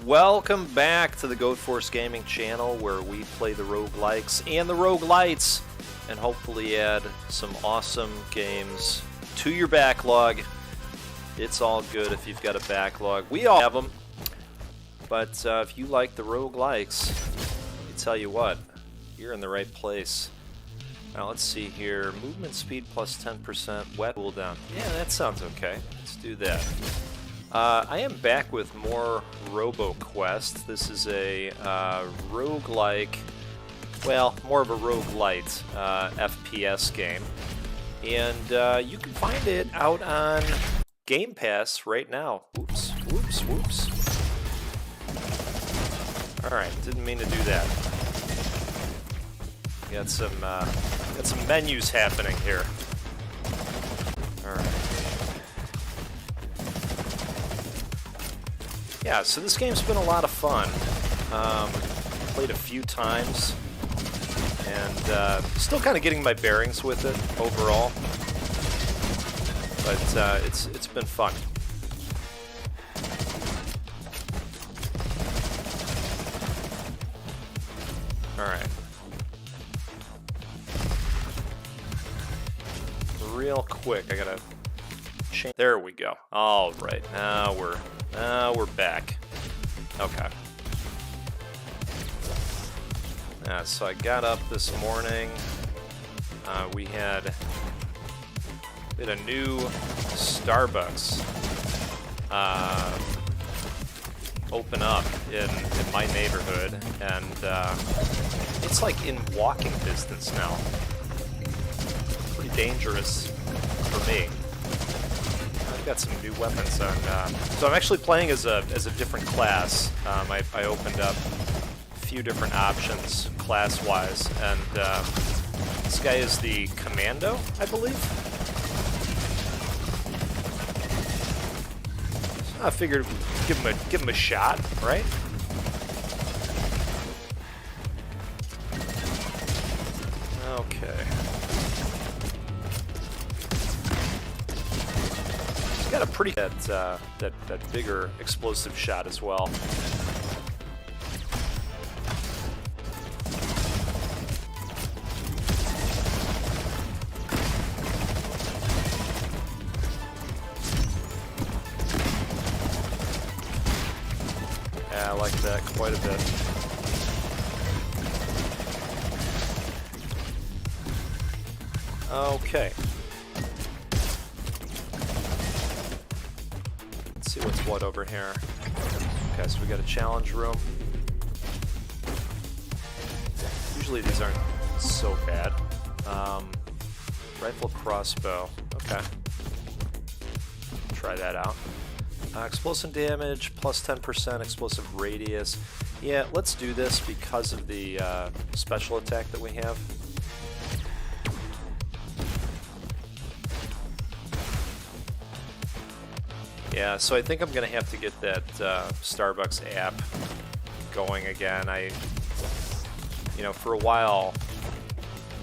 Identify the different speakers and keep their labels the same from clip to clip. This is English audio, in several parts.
Speaker 1: Welcome back to the Goat Force Gaming channel, where we play the roguelikes and the roguelites and hopefully add some awesome games to your backlog. It's all good if you've got a backlog. We all have them. But if you like the roguelikes, I tell you what, you're in the right place. Now let's see here. Movement speed plus 10%, wet cooldown. Yeah, that sounds okay. Let's do that. I am back with more Roboquest. This is a roguelike, well, more of a roguelite FPS game. And you can find it out on Game Pass right now. Whoops, whoops, whoops. Alright, didn't mean to do that. Got some menus happening here. Alright. Yeah, so this game's been a lot of fun. Played a few times, and still kind of getting my bearings with it overall. But it's been fun. All right. Real quick, I gotta change. There we go. All right, now we're back. Okay. Yeah, so I got up this morning. We had a new Starbucks open up in my neighborhood, and it's like in walking distance now. Pretty dangerous for me. I've got some new weapons on. So I'm actually playing as a different class. I opened up a few different options class-wise, and this guy is the Commando, I believe. So I figured give him a shot, right? Okay. He's got a pretty that bigger explosive shot as well. Yeah, I like that quite a bit. Okay. Let's see what's what over here. Okay, so we got a challenge room. Usually these aren't so bad. Rifle crossbow. Okay. Try that out. Explosive damage, plus 10% explosive radius. Yeah, let's do this because of the special attack that we have. Yeah, so I think I'm going to have to get that Starbucks app going again. For a while,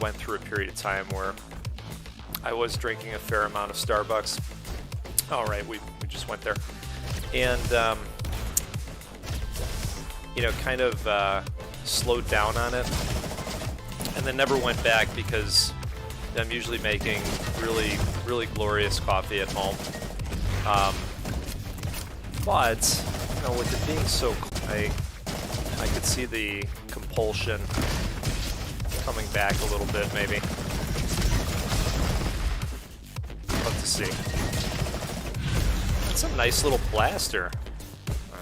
Speaker 1: went through a period of time where I was drinking a fair amount of Starbucks. All right, we just went there. And, kind of slowed down on it. And then never went back because I'm usually making really, really glorious coffee at home. But, with it being so cool, I could see the compulsion coming back a little bit, maybe. Love to see. That's a nice little blaster.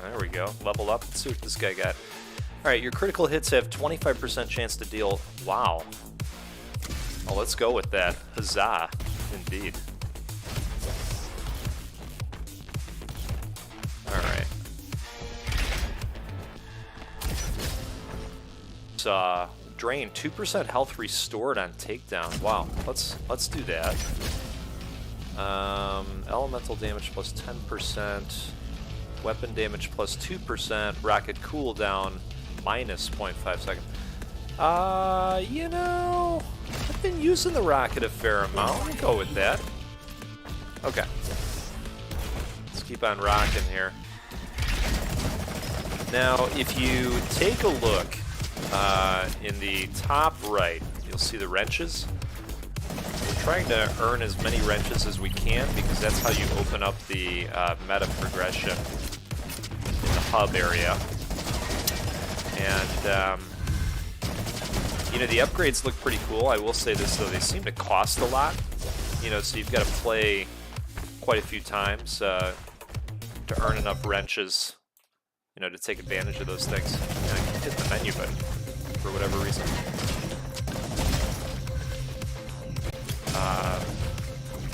Speaker 1: There we go. Level up. Let's see what this guy got. Alright, your critical hits have 25% chance to deal. Wow. Oh, let's go with that. Huzzah. Indeed. Alright. Drain 2% health restored on takedown. Wow. Let's do that. Elemental damage plus 10%. Weapon damage plus 2%. Rocket cooldown minus 0.5 seconds. I've been using the rocket a fair amount. I'll go with that. Okay. Let's keep on rocking here. Now, if you take a look in the top right, you'll see the wrenches. We're trying to earn as many wrenches as we can because that's how you open up the meta progression in the hub area. And, you know, the upgrades look pretty cool. I will say this, though, they seem to cost a lot. You know, so you've got to play quite a few times to earn enough wrenches, you know, to take advantage of those things. And I hit the menu button for whatever reason.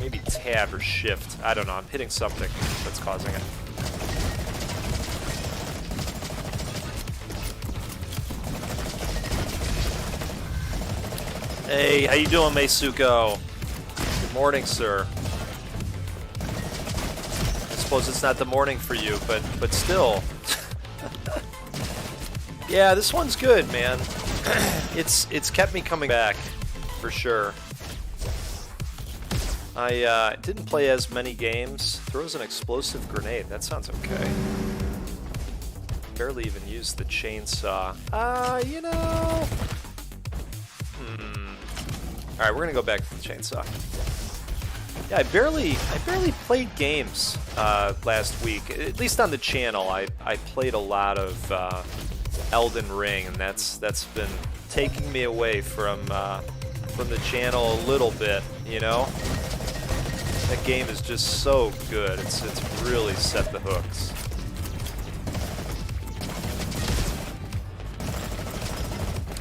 Speaker 1: Maybe tab or shift. I don't know. I'm hitting something that's causing it. Hey, how you doing, Meisuko? Good morning, sir. I suppose it's not the morning for you, but still. Yeah, this one's good, man. It's kept me coming back, for sure. I didn't play as many games. Throws an explosive grenade. That sounds okay. Barely even used the chainsaw. You know. Alright, we're gonna go back to the chainsaw. Yeah, I barely played games last week. At least on the channel, I played a lot of Elden Ring, and that's been taking me away from the channel a little bit. You know, that game is just so good. It's really set the hooks.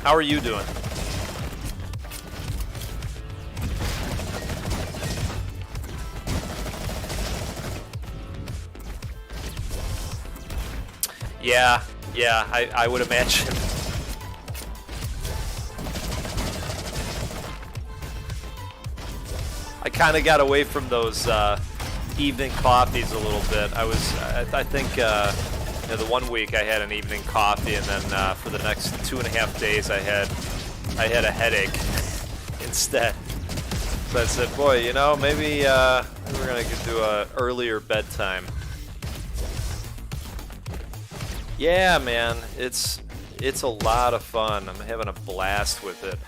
Speaker 1: How are you doing? Yeah, I would imagine. I kind of got away from those evening coffees a little bit. I think you know, the one week I had an evening coffee, and then for the next 2.5 days I had a headache instead. So I said, boy, you know, maybe we're gonna do a earlier bedtime. Yeah, man, it's a lot of fun. I'm having a blast with it.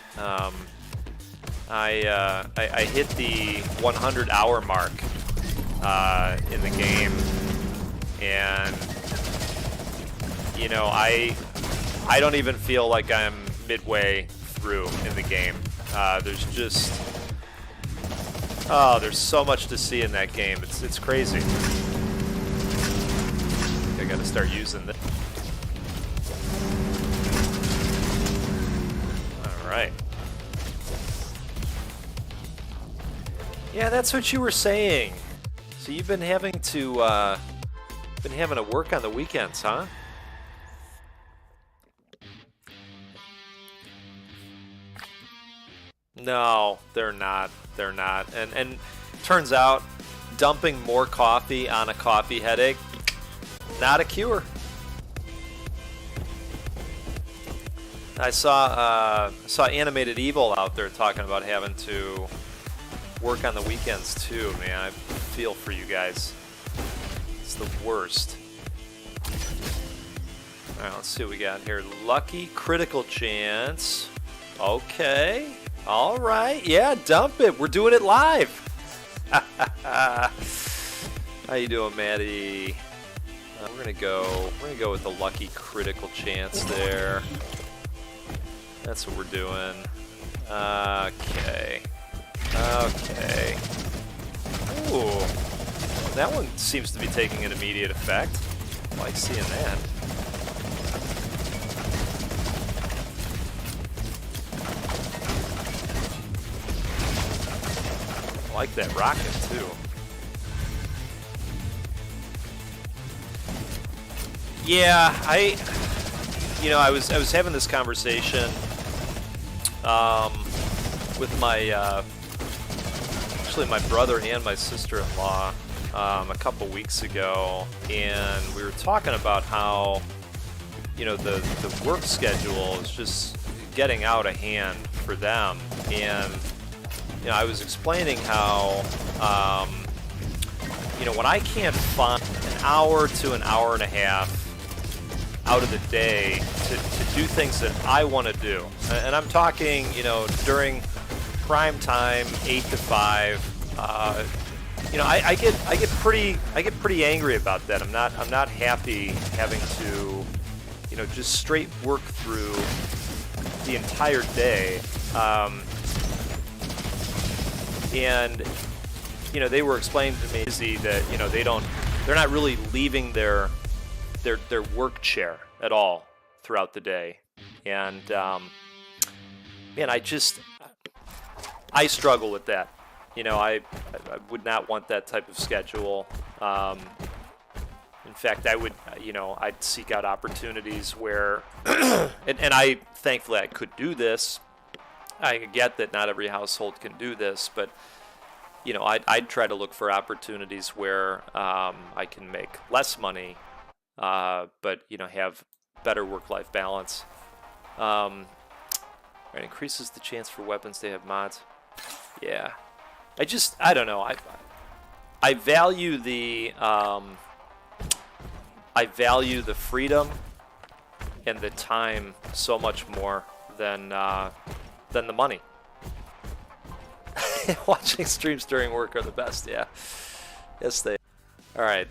Speaker 1: I hit the 100-hour mark in the game, and you know, I don't even feel like I'm midway through in the game. There's just there's so much to see in that game. It's crazy. I gotta start using this. Right. Yeah, that's what you were saying. So you've been having to work on the weekends, huh? No, they're not. They're not. And turns out dumping more coffee on a coffee headache, not a cure. I saw Animated Evil out there talking about having to work on the weekends too. Man, I feel for you guys. It's the worst. All right, let's see what we got here. Lucky critical chance. Okay. All right. Yeah, dump it. We're doing it live. How you doing, Maddie? We're gonna go with the lucky critical chance there. That's what we're doing. Okay. Okay. Ooh. That one seems to be taking an immediate effect. I like seeing that. I like that rocket too. Yeah, you know, I was having this conversation with my actually my brother and my sister-in-law a couple weeks ago, and we were talking about how, you know, the work schedule is just getting out of hand for them. And you know, I was explaining how you know, when I can't find an hour to an hour and a half out of the day to do things that I want to do. And I'm talking, you know, during prime time, 8 to 5. You know, I get pretty angry about that. I'm not happy having to, you know, just straight work through the entire day. And you know, they were explaining to me that, you know, they're not really leaving their work chair at all throughout the day. And man, I struggle with that. You know, I would not want that type of schedule. In fact, I would, you know, I'd seek out opportunities where, and I thankfully I could do this. I get that not every household can do this, but you know, I'd try to look for opportunities where I can make less money, but you know, have better work-life balance. It increases the chance for weapons to have mods. Yeah, I don't know. I value the freedom and the time so much more than the money. Watching streams during work are the best. Yeah, yes they. All right,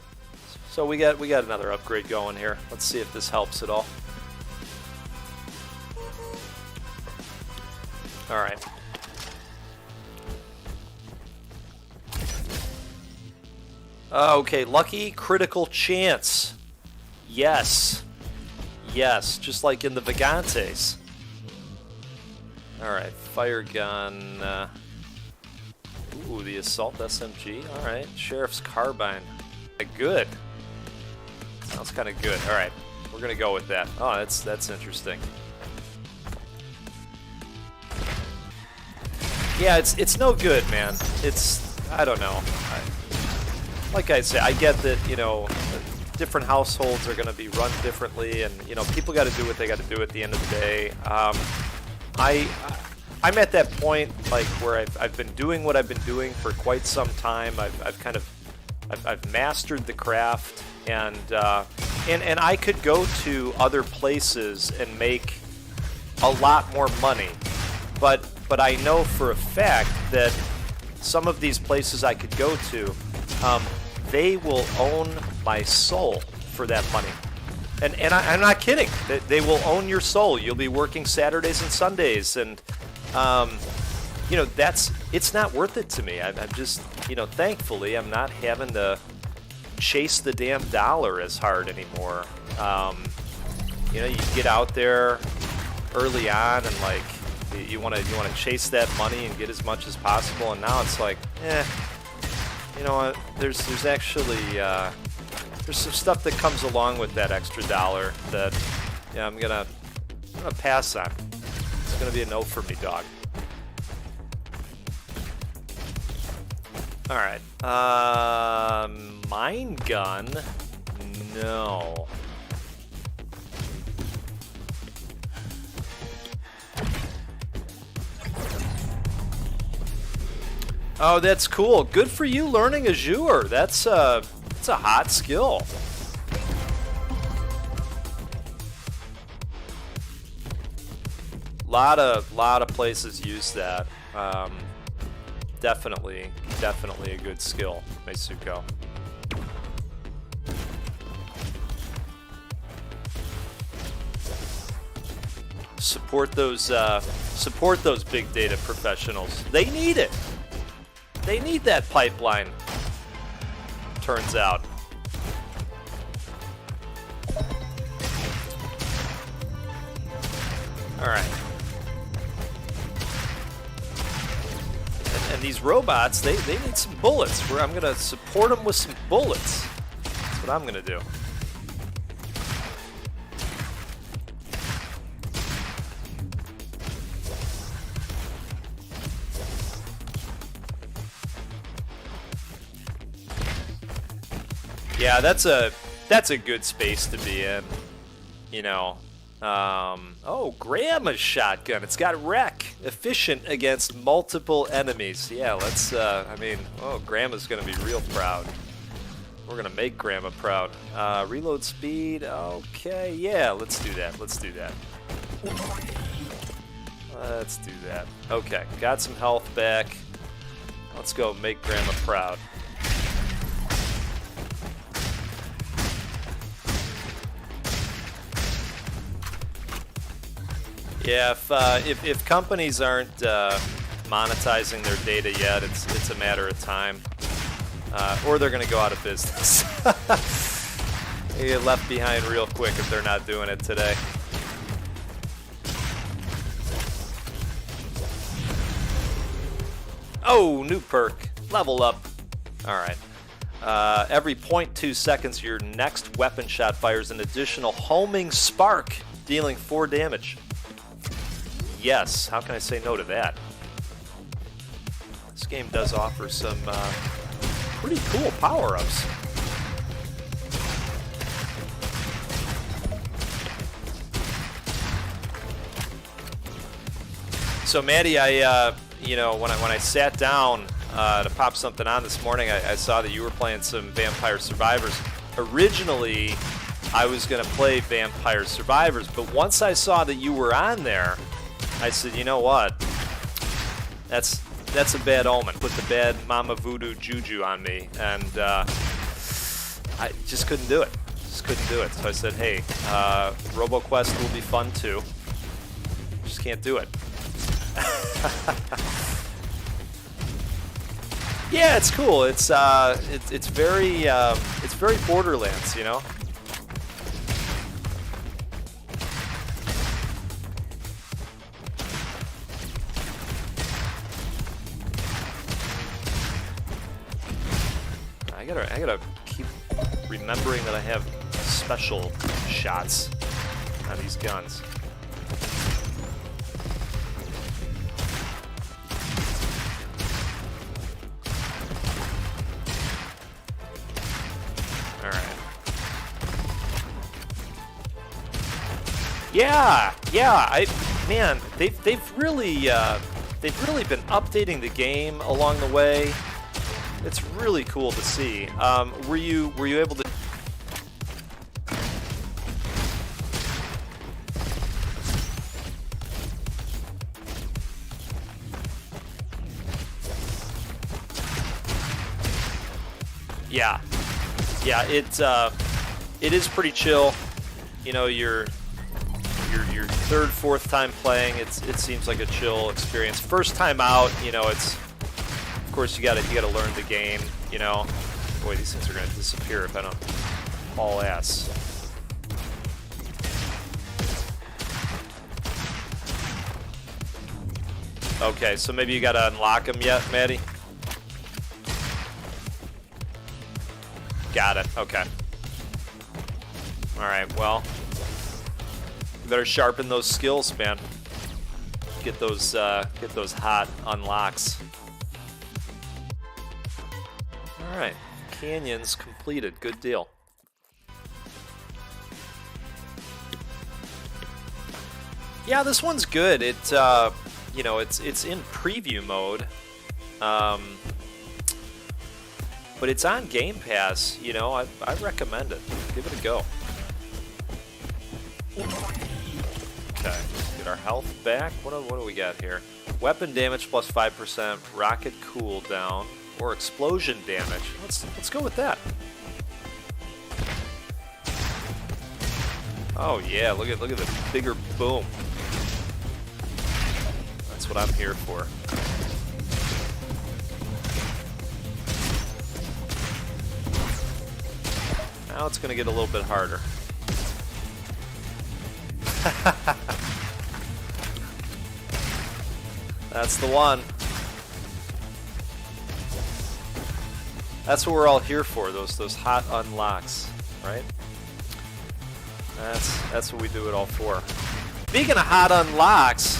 Speaker 1: so we got another upgrade going here. Let's see if this helps at all. All right. Okay, lucky critical chance. Yes, just like in the Vagantes. All right, fire gun. Ooh, the assault SMG. All right, sheriff's carbine. Good. That's kind of good. All right, we're gonna go with that. Oh, that's interesting. Yeah, it's no good, man. I don't know. Like I say, I get that, you know, different households are gonna be run differently, and you know, people got to do what they got to do at the end of the day. I'm at that point, like, where I've been doing what I've been doing for quite some time. I've mastered the craft, and I could go to other places and make a lot more money, but I know for a fact that some of these places I could go to, they will own my soul for that money. And I'm not kidding. They will own your soul. You'll be working Saturdays and Sundays, and you know, it's not worth it to me. I'm just, you know, thankfully I'm not having to chase the damn dollar as hard anymore. You know, you get out there early on and like you want to chase that money and get as much as possible, and now it's like, you know what? There's actually there's some stuff that comes along with that extra dollar that, yeah, I'm gonna pass on. It's gonna be a no for me, dog. All right. Mine gun? No. Oh, that's cool. Good for you learning Azure. That's a hot skill. Lot of places use that. Definitely a good skill, Meisuko. Support those big data professionals. They need it. They need that pipeline. Turns out. All right. And these robots, they need some bullets. Where I'm gonna support them with some bullets. That's what I'm gonna do. Yeah, that's a good space to be in, you know. Oh, Grandma's shotgun. It's got wreck, efficient against multiple enemies. Yeah, let's. I mean, oh, Grandma's gonna be real proud. We're gonna make Grandma proud. Reload speed, okay, yeah, let's do that, let's do that. Let's do that. Okay, got some health back. Let's go make Grandma proud. Yeah, if companies aren't monetizing their data yet, it's a matter of time. Or they're going to go out of business. They get left behind real quick if they're not doing it today. Oh, new perk. Level up. Alright. Every 0.2 seconds, your next weapon shot fires an additional homing spark, dealing 4 damage. Yes, how can I say no to that? This game does offer some pretty cool power-ups. So Maddie, you know, when I sat down to pop something on this morning, I saw that you were playing some Vampire Survivors. Originally, I was going to play Vampire Survivors, but once I saw that you were on there, I said, you know what? That's a bad omen. Put the bad Mama Voodoo Juju on me, and I just couldn't do it. Just couldn't do it. So I said, hey, Roboquest will be fun too. Just can't do it. Yeah, it's cool. It's very Borderlands, you know. I gotta keep remembering that I have special shots on these guns. All right. Yeah. Man, they've really been updating the game along the way. It's really cool to see. Were you able to? Yeah, it is pretty chill. You know, your third, fourth time playing, it seems like a chill experience. First time out, you know, it's. Of course, you gotta learn the game, you know. Boy, these things are gonna disappear if I don't haul ass. Okay, so maybe you gotta unlock them yet, Maddie? Got it. Okay. All right. Well, you better sharpen those skills, man. Get those hot unlocks. Alright, canyons completed. Good deal. Yeah, this one's good. It, you know, it's in preview mode, but it's on Game Pass. You know, I recommend it. Give it a go. Okay, get our health back. What do we got here? Weapon damage plus 5%, rocket cooldown. Or explosion damage. Let's go with that. Oh yeah, look at the bigger boom. That's what I'm here for. Now it's gonna get a little bit harder. That's the one. That's what we're all here for, those hot unlocks, right? That's what we do it all for. Speaking of hot unlocks,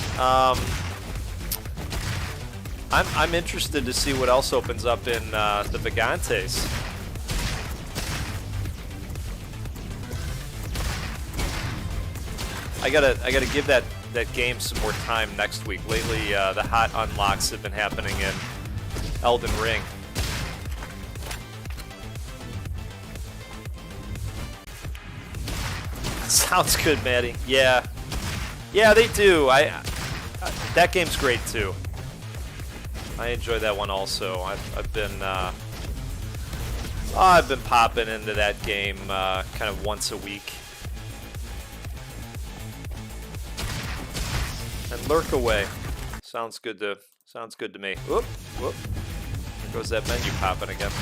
Speaker 1: I'm interested to see what else opens up in the Vagantes. I gotta give that game some more time next week. Lately, the hot unlocks have been happening in Elden Ring. Sounds good, Maddie. Yeah. Yeah, they do. That game's great, too. I enjoy that one also. I've been popping into that game kind of once a week. And Lurk Away. Sounds good to me. Whoop, whoop. There goes that menu popping again.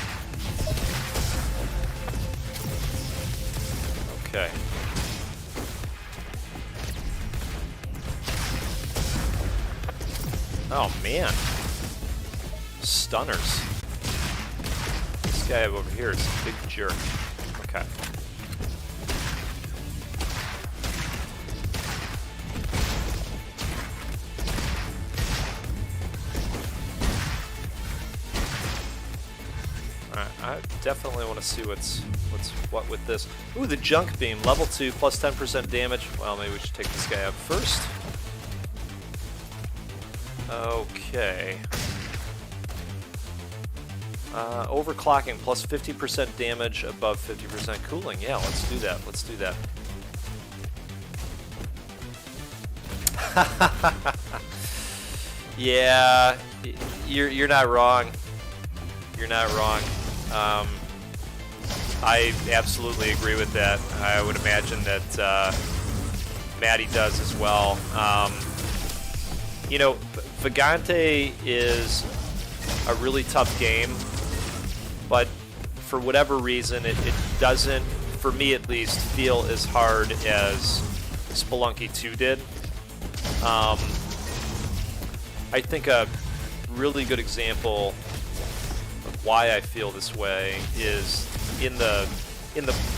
Speaker 1: Okay. Oh man. Stunners. This guy over here is a big jerk. Okay. Alright, I definitely want to see what's what with this. Ooh, the junk beam, level 2, plus 10% damage. Well, maybe we should take this guy out first. Okay. Overclocking, plus 50% damage, above 50% cooling. Yeah, let's do that. Let's do that. Yeah, you're not wrong. You're not wrong. I absolutely agree with that. I would imagine that Maddie does as well. You know, Vagante is a really tough game, but for whatever reason, it doesn't, for me at least, feel as hard as Spelunky 2 did. I think a really good example of why I feel this way is in the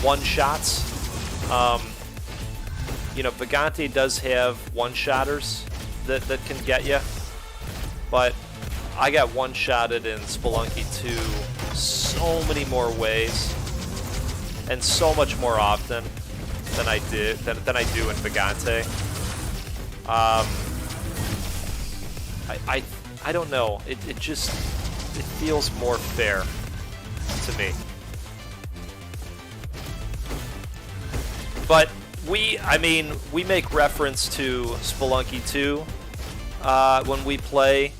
Speaker 1: one-shots. You know, Vagante does have one-shotters that can get you, but I got one-shotted in Spelunky 2 so many more ways and so much more often than I do in Vagante. I don't know. It feels more fair to me. But I mean, we make reference to Spelunky 2 when we play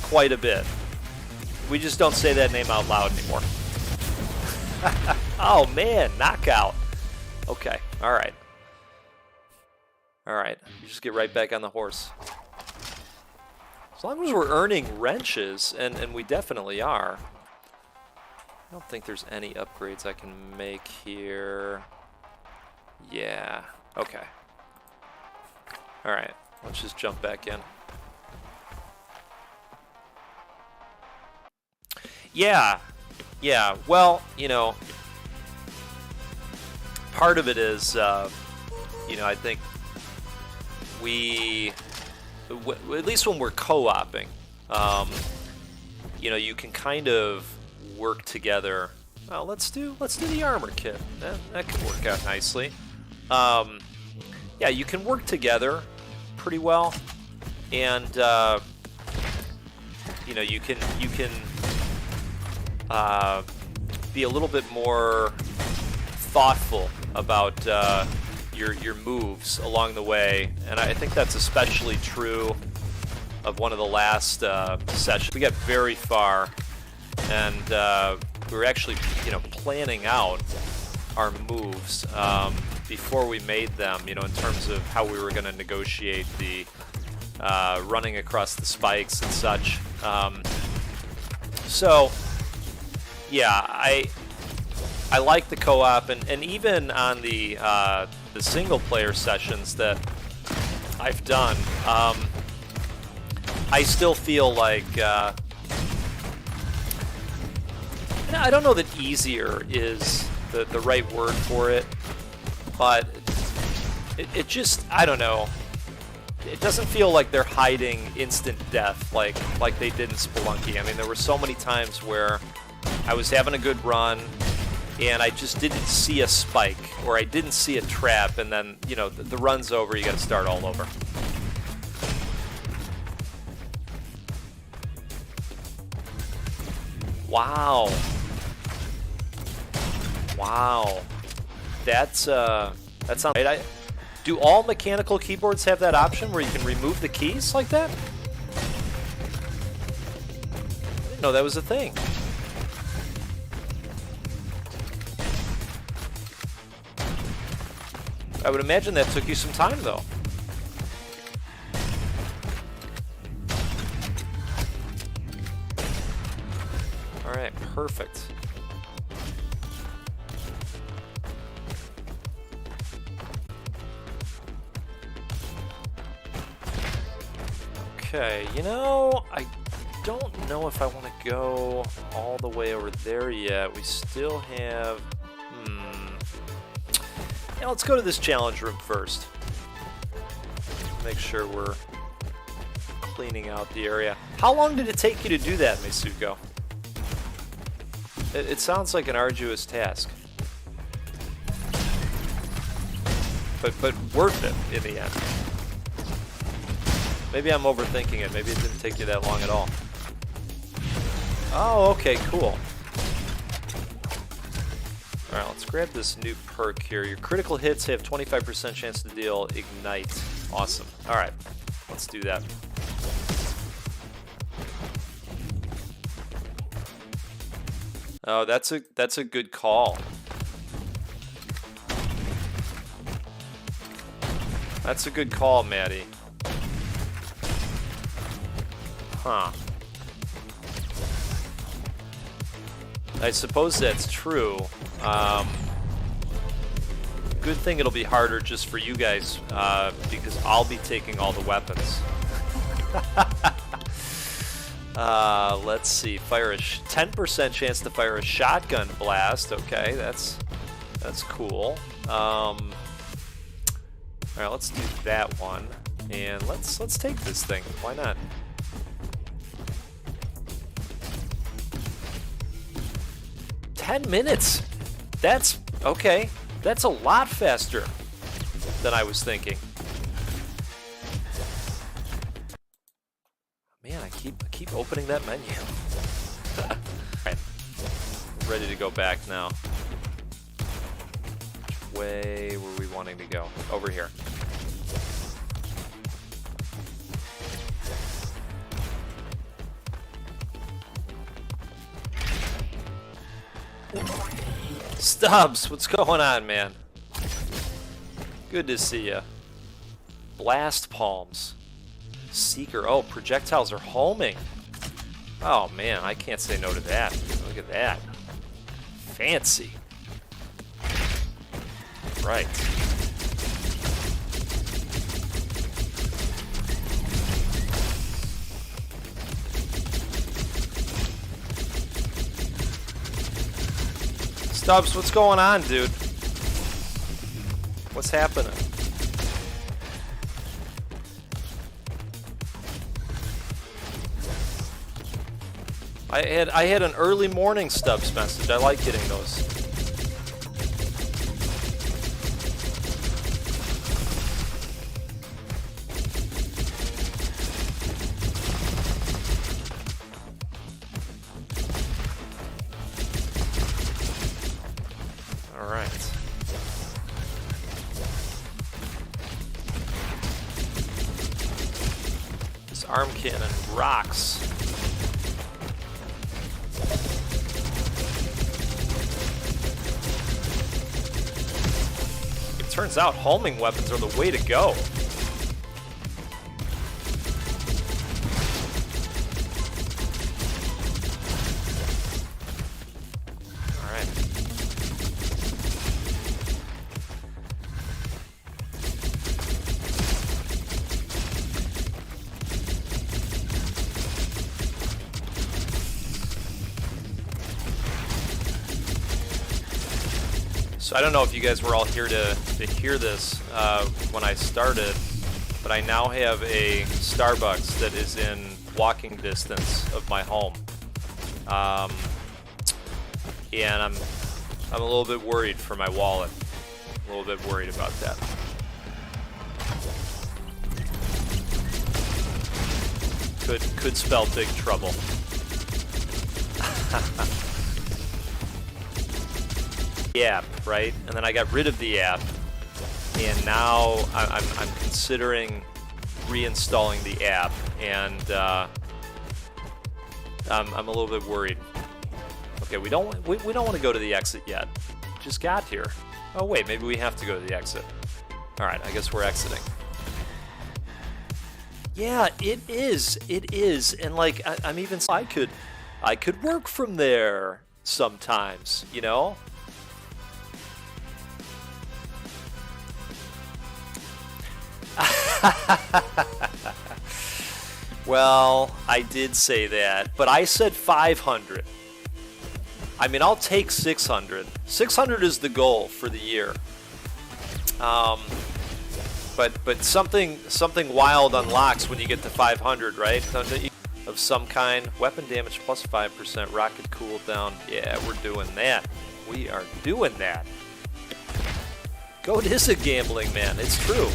Speaker 1: quite a bit. We just don't say that name out loud anymore. Oh man, knockout. Okay, alright. Alright, you just get right back on the horse. As long as we're earning wrenches, and we definitely are. I don't think there's any upgrades I can make here. Yeah, okay. Alright, let's just jump back in. Yeah, well, you know, part of it is, you know, I think at least when we're co-oping, you know, you can kind of work together. Well, let's do the armor kit. That could work out nicely. Yeah, you can work together pretty well, and you know, you can be a little bit more thoughtful about your moves along the way, and I think that's especially true of one of the last sessions. We got very far, and we were actually, you know, planning out our moves before we made them, you know, in terms of how we were going to negotiate the running across the spikes and such. So yeah, I like the co-op, and even on the single player sessions that I've done, I still feel like I don't know that easier is the right word for it, but it just, I don't know, it doesn't feel like they're hiding instant death like they did in Spelunky. I mean, there were so many times where I was having a good run and I just didn't see a spike, or I didn't see a trap, and then, you know, the run's over, you gotta start all over. Wow. Wow. That's That sounds right. Do all mechanical keyboards have that option where you can remove the keys like that? No, that was a thing. I would imagine that took you some time, though. All right, perfect. Okay, you know, I don't know if I want to go all the way over there yet. We still have... Yeah, let's go to this challenge room first. Make sure we're cleaning out the area. How long did it take you to do that, Mitsuko? It sounds like an arduous task. But worth it in the end. Maybe I'm overthinking it. Maybe it didn't take you that long at all. Oh, okay, cool. Alright, let's grab this new perk here. Your critical hits have 25% chance to deal Ignite. Awesome. Alright, let's do that. Oh, that's a good call. That's a good call, Maddie. Huh. I suppose that's true. Good thing it'll be harder just for you guys, because I'll be taking all the weapons. Let's see. Fire a 10% chance to fire a shotgun blast. Okay, that's cool. All right, let's do that one, and let's take this thing. Why not? $10. That's okay. That's a lot faster than I was thinking. Man, I keep opening that menu. Alright. Ready to go back now. Which way were we wanting to go? Over here. Stubbs, what's going on, man? Good to see ya. Blast palms. Seeker. Oh, projectiles are homing. Oh man, I can't say no to that. Look at that. Fancy. Right. Stubbs, what's going on, dude? What's happening? I had an early morning Stubbs message. I like getting those. All right. This arm cannon rocks. Turns out homing weapons are the way to go. All right. So I don't know if you guys were all here to hear this when I started, but I now have a Starbucks that is in walking distance of my home, and I'm a little bit worried for my wallet. A little bit worried about that. Could spell big trouble. The app, right? And then I got rid of the app and now I'm considering reinstalling the app, and I'm a little bit worried. Okay, we don't want to go to the exit yet. Just got here. Oh wait, maybe we have to go to the exit. All right, I guess we're exiting. Yeah, it is. It is, and like I'm even. I could work from there sometimes, you know. Well, I did say that, but I said 500. I mean, I'll take 600. 600 is the goal for the year. But something wild unlocks when you get to 500, right? Of some kind. Weapon damage plus 5%. Rocket cooldown. Yeah, we're doing that. We are doing that. Goat is a gambling man. It's true.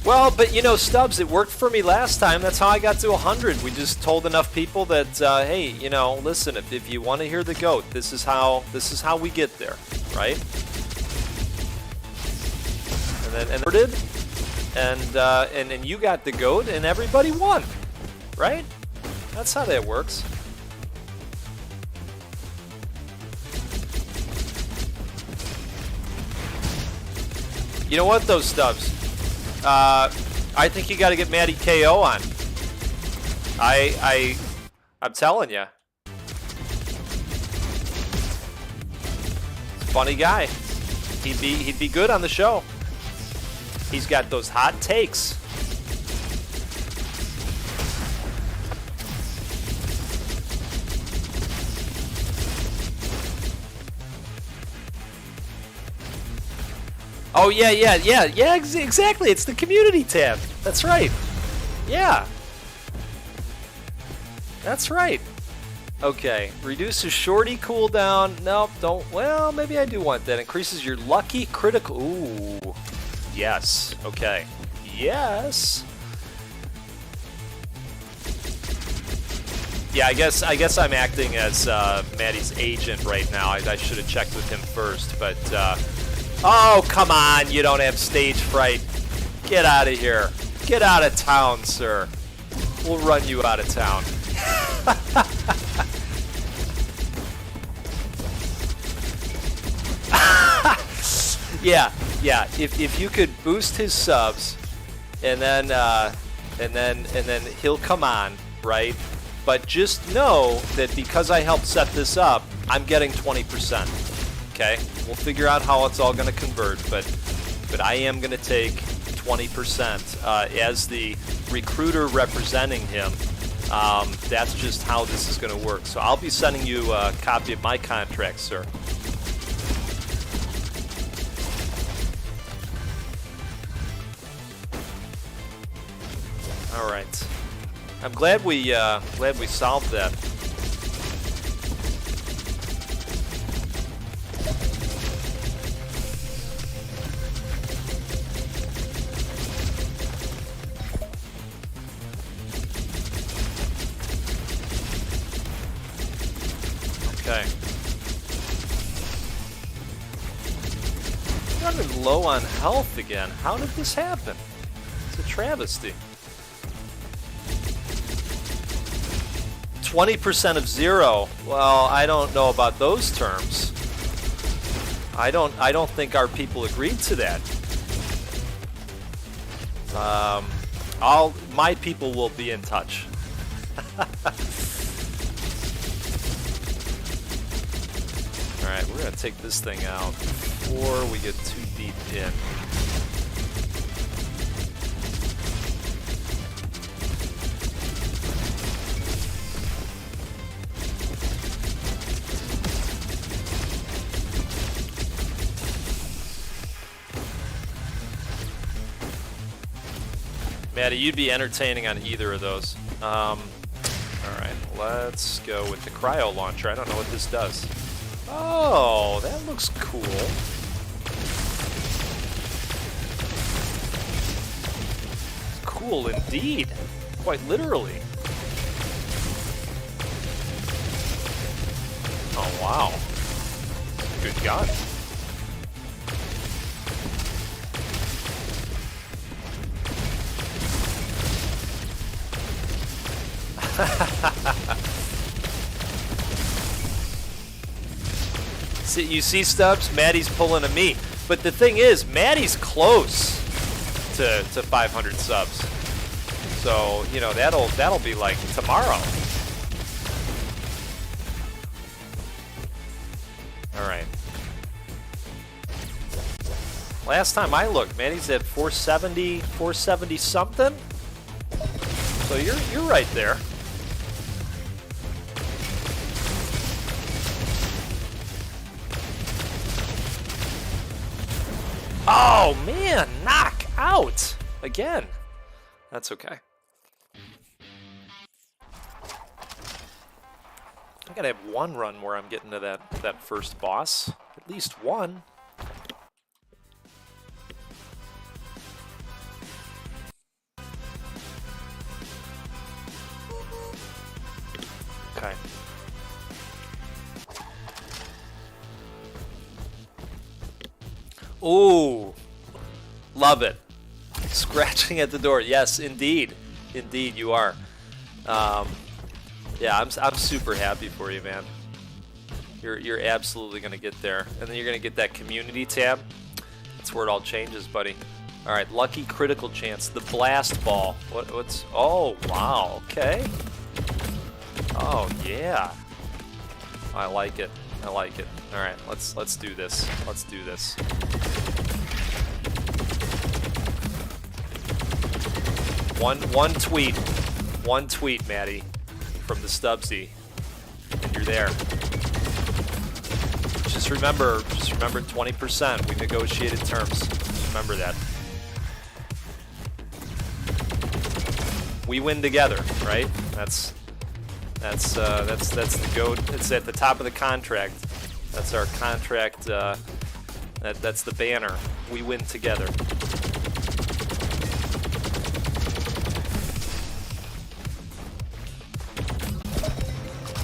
Speaker 1: Well, but you know, Stubbs, it worked for me last time. That's how I got to 100. We just told enough people that, hey, you know, listen, if you want to hear the goat, this is how we get there, right? And you got the goat, and everybody won, right? That's how that works. You know what, though, Stubbs? I think you got to get Matty KO on. I'm telling you. Funny guy. He'd be good on the show. He's got those hot takes. Oh, yeah, exactly. It's the community tab. That's right. Yeah. That's right. Okay, reduces shorty cooldown. Nope, don't. Well, maybe I do want that. Increases your lucky critical. Ooh. Yes. Okay. Yes. Yeah, I guess I'm acting as Maddie's agent right now. I should have checked with him first, but oh, come on, you don't have stage fright. Get out of here. Get out of town, sir. We'll run you out of town. Yeah. If you could boost his subs, and then he'll come on, right? But just know that because I helped set this up, I'm getting 20%. Okay, we'll figure out how it's all going to convert, but I am going to take 20% as the recruiter representing him. That's just how this is going to work. So I'll be sending you a copy of my contract, sir. All right. I'm glad we solved that. Okay. Running low on health again. How did this happen? It's a travesty. 20% of zero. Well, I don't know about those terms. I don't think our people agreed to that. My people will be in touch. All right, we're gonna take this thing out before we get too deep in. Maddie, you'd be entertaining on either of those. Alright, let's go with the cryo launcher. I don't know what this does. Oh, that looks cool. Cool indeed. quite literally. Oh, wow. Good gun. See, you see, Stubbs? Maddie's pulling a me. But the thing is, Maddie's close to 500 subs. So, you know, that'll be like tomorrow. Alright. Last time I looked, Maddie's at 470 something. So you're right there. Oh man, knock out again. That's okay. I gotta have one run where I'm getting to that first boss. At least one. Okay. Ooh, love it. Scratching at the door. Yes, indeed. Indeed, you are. Yeah, I'm super happy for you, man. You're absolutely gonna get there, and then you're gonna get that community tab. That's where it all changes, buddy. All right, lucky critical chance. The blast ball. What's? Oh, wow. Okay. Oh yeah. I like it. I like it. All right, let's do this. Let's do this. One tweet, Maddie, from the Stubbsy, and you're there. Just remember 20%. We negotiated terms. Just remember that. We win together, right? That's the go. It's at the top of the contract. That's our contract. That's the banner. We win together.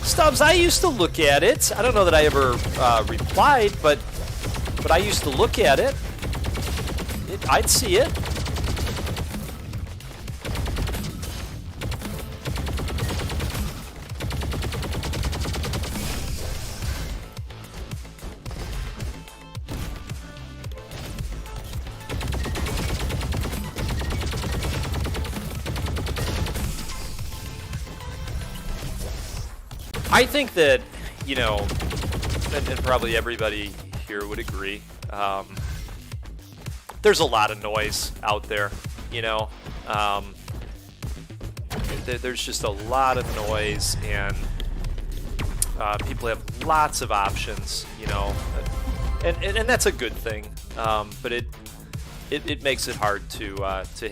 Speaker 1: Stubbs, I used to look at it. I don't know that I ever replied, but I used to look at it. I'd see it. I think that, you know, and probably everybody here would agree, there's a lot of noise out there, you know. There's just a lot of noise, and people have lots of options, you know, and that's a good thing, but it makes it hard to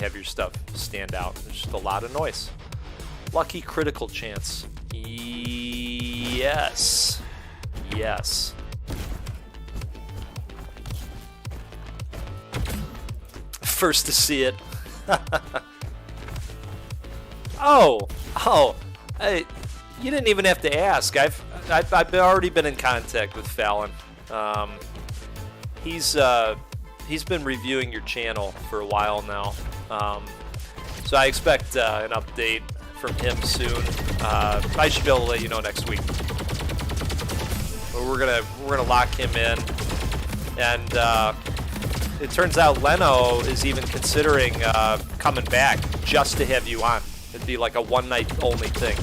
Speaker 1: have your stuff stand out. There's just a lot of noise. Lucky critical chance. Yes. Yes. First to see it. Oh, hey, you didn't even have to ask. I've already been in contact with Fallon. He's been reviewing your channel for a while now. So I expect an update from him soon. I should be able to let you know next week. But we're gonna lock him in, and it turns out Leno is even considering coming back just to have you on. It'd be like a one-night only thing.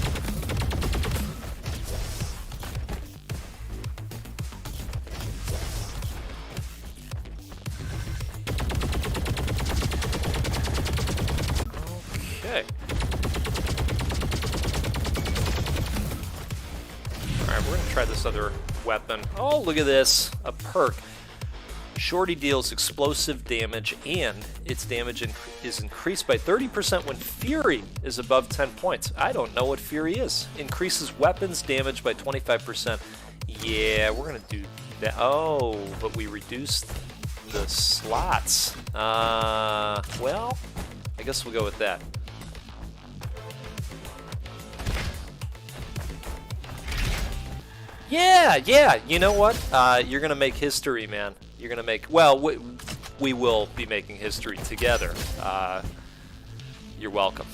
Speaker 1: Okay. Alright, we're gonna try this other weapon. Oh, look at this. A perk. Shorty deals explosive damage, and its damage is increased by 30% when Fury is above 10 points. I don't know what Fury is. Increases weapons damage by 25%. Yeah, we're going to do that. Oh, but we reduced the slots. Well, I guess we'll go with that. Yeah, yeah. You know what? You're gonna make history, man. You're gonna make. Well, we will be making history together. You're welcome.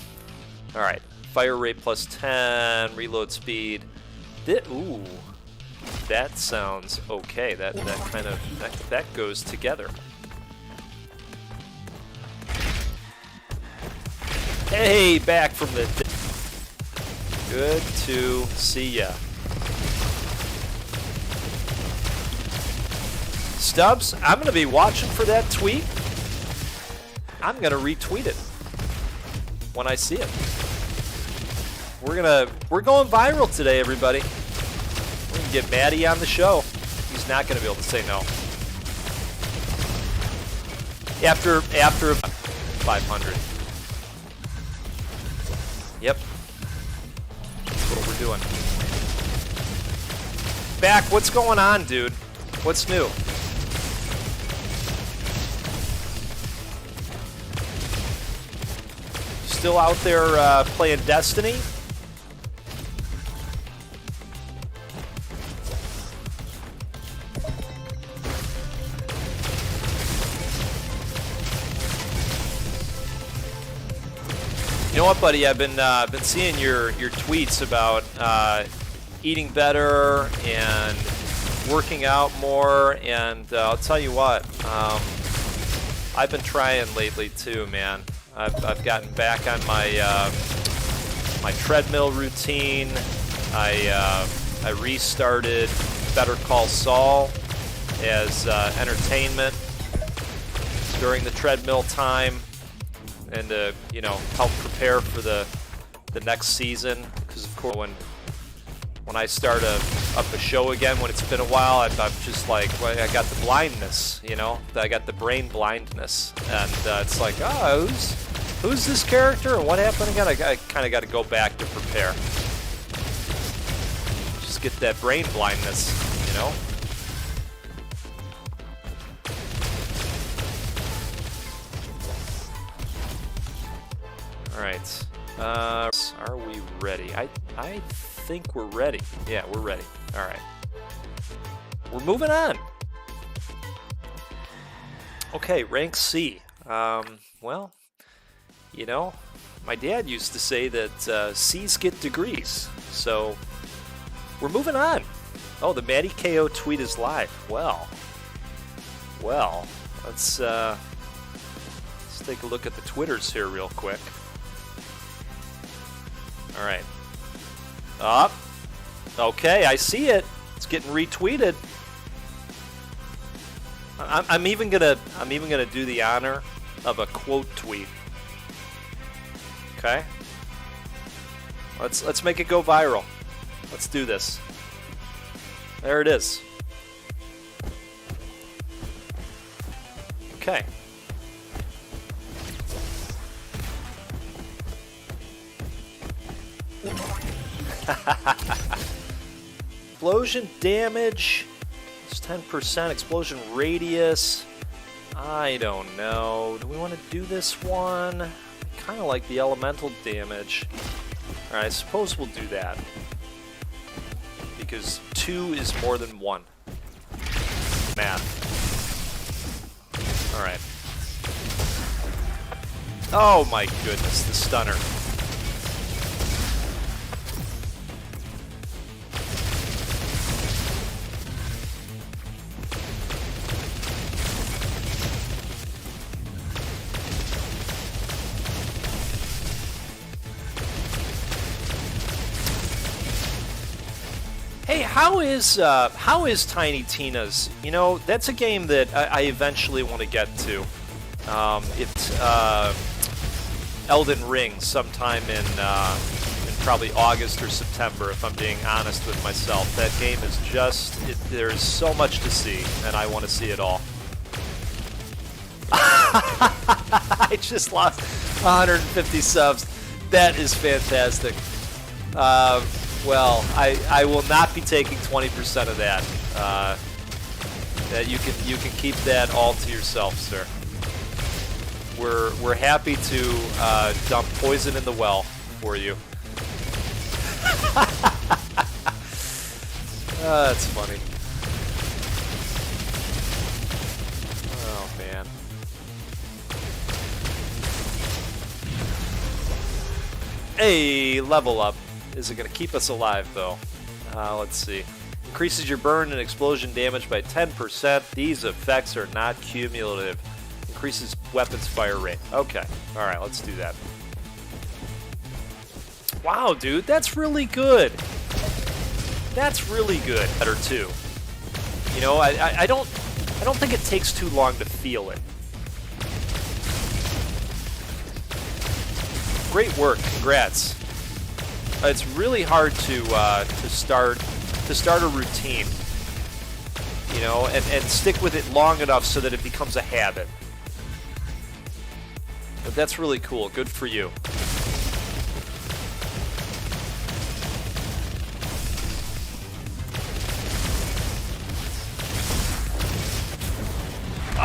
Speaker 1: All right. Fire rate plus 10. Reload speed. Ooh, that sounds okay. That kind of that goes together. Hey, back from the. Good to see ya. Stubbs, I'm going to be watching for that tweet. I'm going to retweet it when I see it. We're going viral today, everybody. We're going to get Maddie on the show. He's not going to be able to say no. After 500. Yep. That's what we're doing. Back, what's going on, dude? What's new? Still out there playing Destiny? You know what, buddy? I've been seeing your tweets about eating better and working out more, and I'll tell you what, I've been trying lately too, man. I've gotten back on my my treadmill routine. I restarted Better Call Saul as entertainment during the treadmill time, and to help prepare for the next season. Because of course, when I start up a show again, when it's been a while, I'm just like, well, I got the blindness, I got the brain blindness, and it's like, oh, who's this character, and what happened again? I kind of got to go back to prepare. Just get that brain blindness, All right. Are we ready? I think we're ready. Yeah, we're ready. All right. We're moving on. Okay, rank C. Well, my dad used to say that C's get degrees. So we're moving on. Oh, the Matty KO tweet is live. Well, let's take a look at the Twitters here real quick. All right. Up. Okay, I see it. It's getting retweeted. I'm even gonna do the honor of a quote tweet. Okay. Let's make it go viral. Let's do this. There it is. Okay. Explosion damage is 10%. Explosion radius, I don't know. Do we want to do this one? I kind of like the elemental damage. Alright, I suppose we'll do that. Because 2 is more than 1. Math. Alright. Oh my goodness, the stunner. Hey, how is Tiny Tina's? That's a game that I eventually want to get to. It's Elden Ring sometime in probably August or September, if I'm being honest with myself. That game is there's so much to see, and I want to see it all. I just lost 150 subs. That is fantastic. Well, I will not be taking 20% of that. That you can keep that all to yourself, sir. We're happy to dump poison in the well for you. That's funny. Oh, man. Hey, level up. Is it going to keep us alive, though? Let's see. Increases your burn and explosion damage by 10%. These effects are not cumulative. Increases weapons fire rate. Okay. Alright, let's do that. Wow, dude, that's really good. That's really good. Better too. You know, I don't think it takes too long to feel it. Great work. Congrats. It's really hard to start a routine, you know, and stick with it long enough so that it becomes a habit. But that's really cool. Good for you.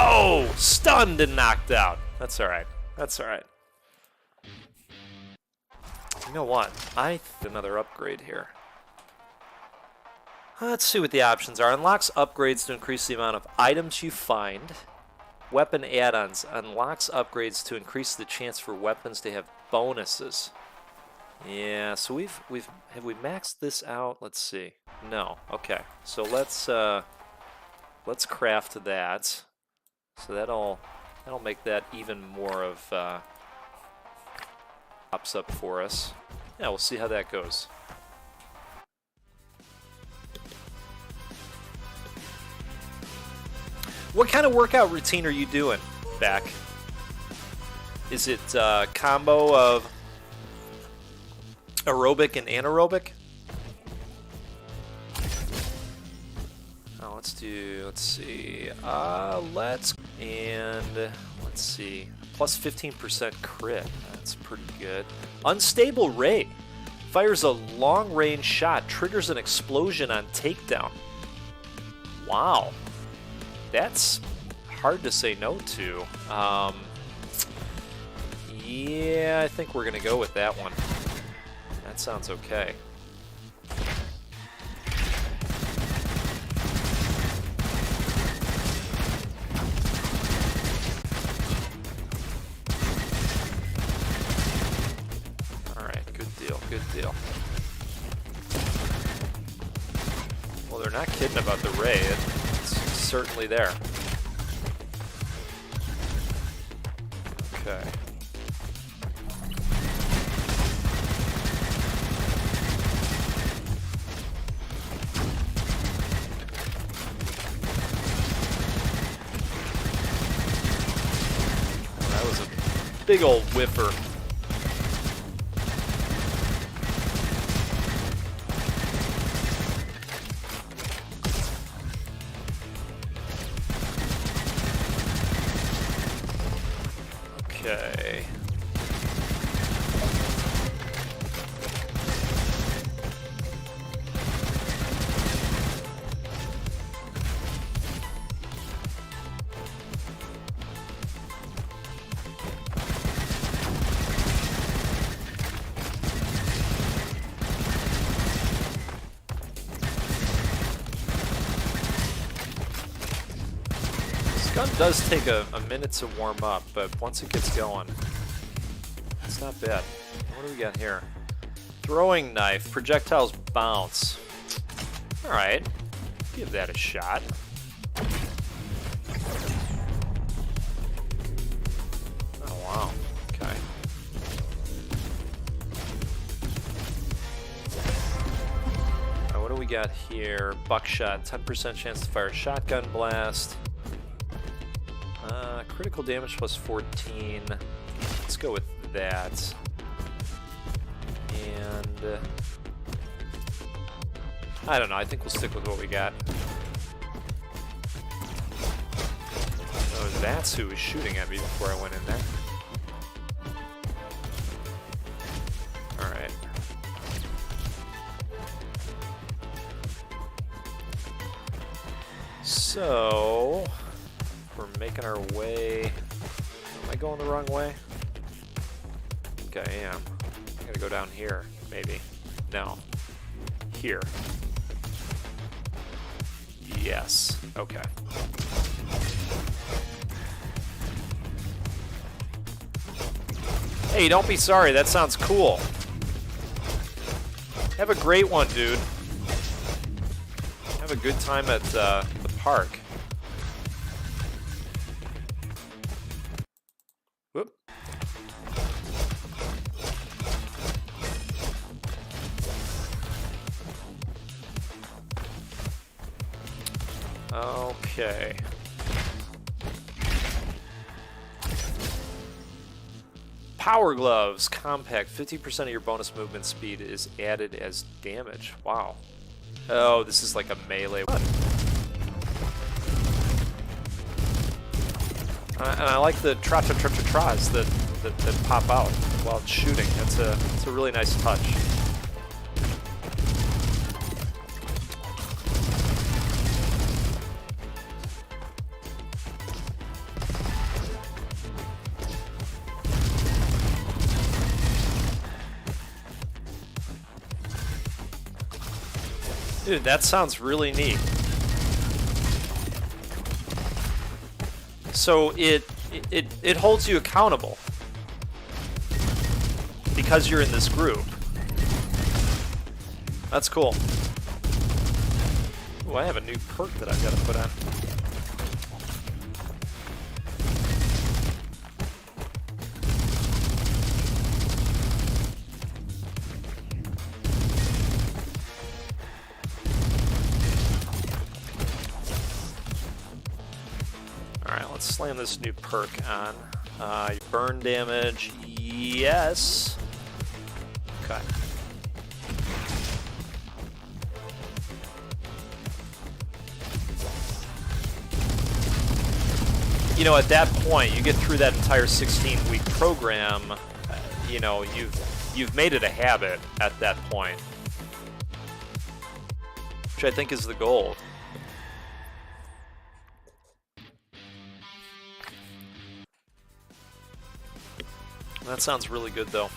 Speaker 1: Oh, stunned and knocked out. That's all right. That's all right. You know what? Another upgrade here. Let's see what the options are. Unlocks upgrades to increase the amount of items you find. Weapon add-ons. Unlocks upgrades to increase the chance for weapons to have bonuses. Yeah, so have we maxed this out? Let's see. No. Okay. So let's craft that. So that'll make that even more of pops up for us. Yeah, we'll see how that goes. What kind of workout routine are you doing, Back? Is it a combo of aerobic and anaerobic? Oh, let's see. Let's see. Plus 15% crit. That's pretty good. Unstable Ray. Fires a long-range shot. Triggers an explosion on takedown. Wow. That's hard to say no to. Yeah, I think we're going to go with that one. That sounds okay. Good deal. Well, they're not kidding about the ray. It's certainly there. Okay. That was a big old whiffer. Okay. This gun does take a minute to warm up, but once it gets going, it's not bad. What do we got here? Throwing knife. Projectiles bounce. Alright. Give that a shot. Oh, wow. Okay. Alright, what do we got here? Buckshot. 10% chance to fire a shotgun blast. Critical damage plus 14. Let's go with that. And I don't know, I think we'll stick with what we got. Oh, that's who was shooting at me before I went in there. Alright. So we're making our way. Am I going the wrong way? I think I am. I gotta go down here, maybe. No. Here. Yes. Okay. Hey, don't be sorry. That sounds cool. Have a great one, dude. Have a good time at the park. Whoop. Okay. Power gloves, compact, 50% of your bonus movement speed is added as damage. Wow. Oh, this is like a melee one. And I like the tra-tra-tra-tra-tras that pop out while it's shooting. It's a really nice touch. Dude, that sounds really neat. So it holds you accountable because you're in this group. That's cool. Oh, I have a new perk that I've got to put on. Let's slam this new perk on. Burn damage, yes. Okay. You know, at that point, you get through that entire 16-week program. You know, you've made it a habit at that point, which I think is the goal. That sounds really good, though.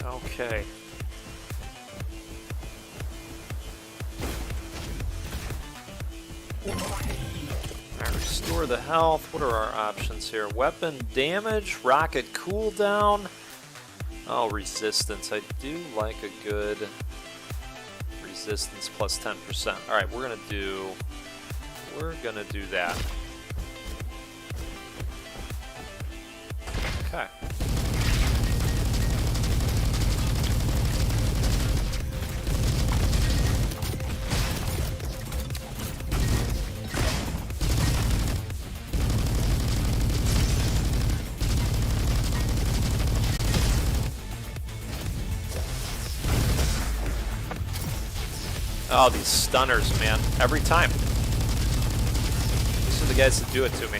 Speaker 1: Okay. Alright, restore the health. What are our options here? Weapon damage, rocket cooldown. Oh, resistance. I do like a good resistance plus 10%. Alright, we're gonna do that. Okay. Oh, these stunners, man. Every time. These are the guys that do it to me.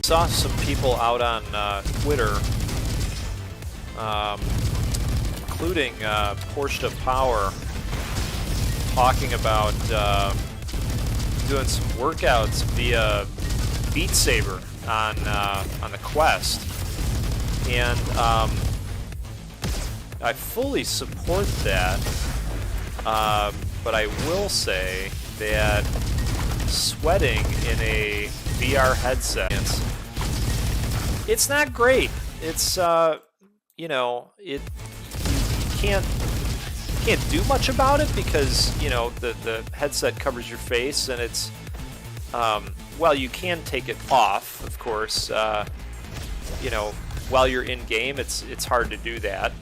Speaker 1: Saw some people out on Twitter, including Scorched Power, talking about doing some workouts via Beat Saber on the Quest, and I fully support that. But I will say that sweating in a VR headset, it's not great. It's you know, you can't do much about it because, you know, the headset covers your face, and it's well, you can take it off, of course. You know, while you're in game, it's hard to do that.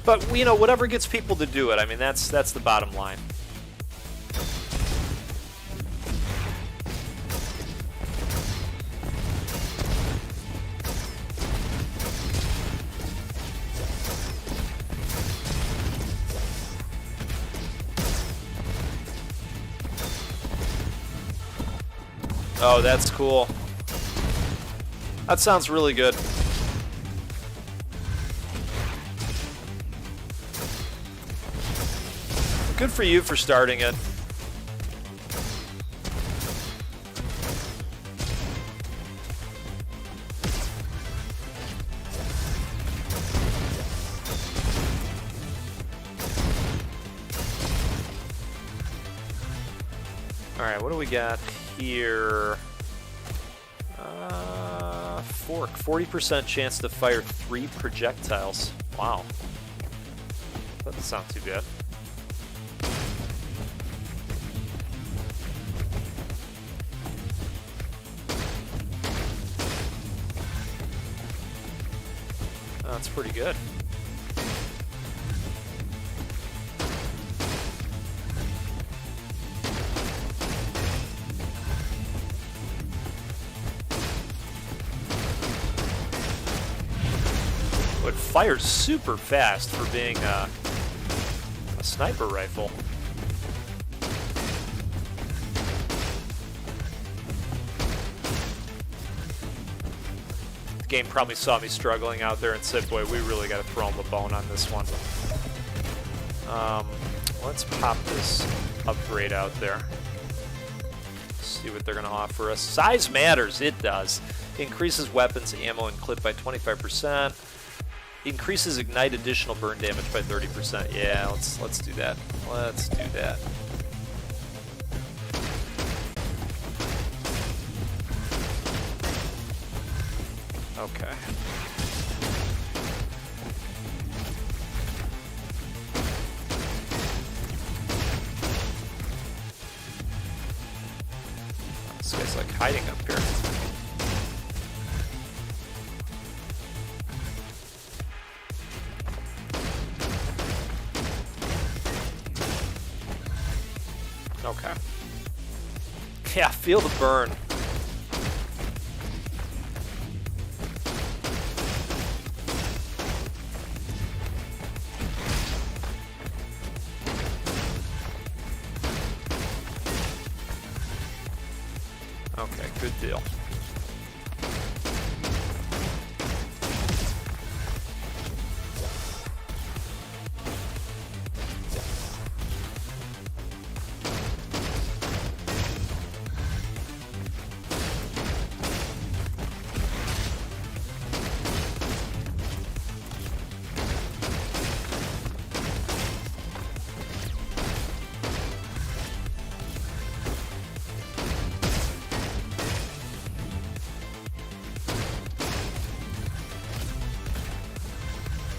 Speaker 1: But, you know, whatever gets people to do it, I mean, that's the bottom line. Oh, that's cool. That sounds really good. Good for you for starting it. Alright, what do we got here? Fork. 40% chance to fire 3 projectiles. Wow. That doesn't sound too bad. That's pretty good. It fires super fast for being a sniper rifle. The game probably saw me struggling out there and said, boy, we really got to throw him a bone on this one. Let's pop this upgrade out there. See what they're going to offer us. Size matters. It does. Increases weapons, ammo, and clip by 25%. Increases ignite additional burn damage by 30%. Yeah, let's do that. Let's do that. Okay. This guy's like hiding up here. Okay. Yeah, feel the burn. Okay, good deal.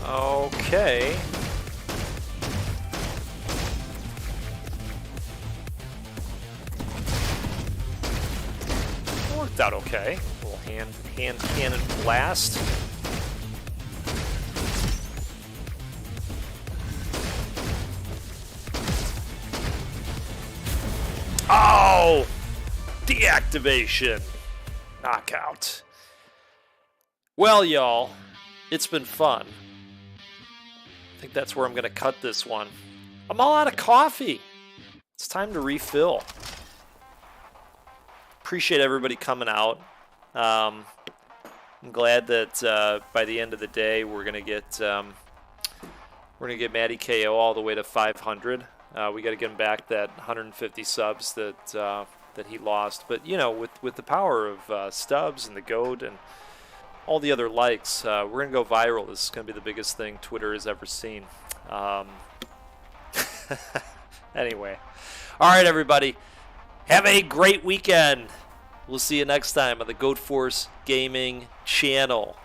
Speaker 1: Okay. Worked out okay. A little hand cannon blast. Oh! Deactivation. Knockout. Well, y'all, it's been fun. I think that's where I'm going to cut this one. I'm all out of coffee. It's time to refill. Appreciate everybody coming out. I'm glad that by the end of the day we're going to get Matty KO all the way to 500. We got to get him back that 150 subs that he lost. But you know, with the power of Stubbs and the GOAT and all the other likes, we're going to go viral. This is going to be the biggest thing Twitter has ever seen. Anyway. All right, everybody. Have a great weekend. We'll see you next time on the Goat Force Gaming channel.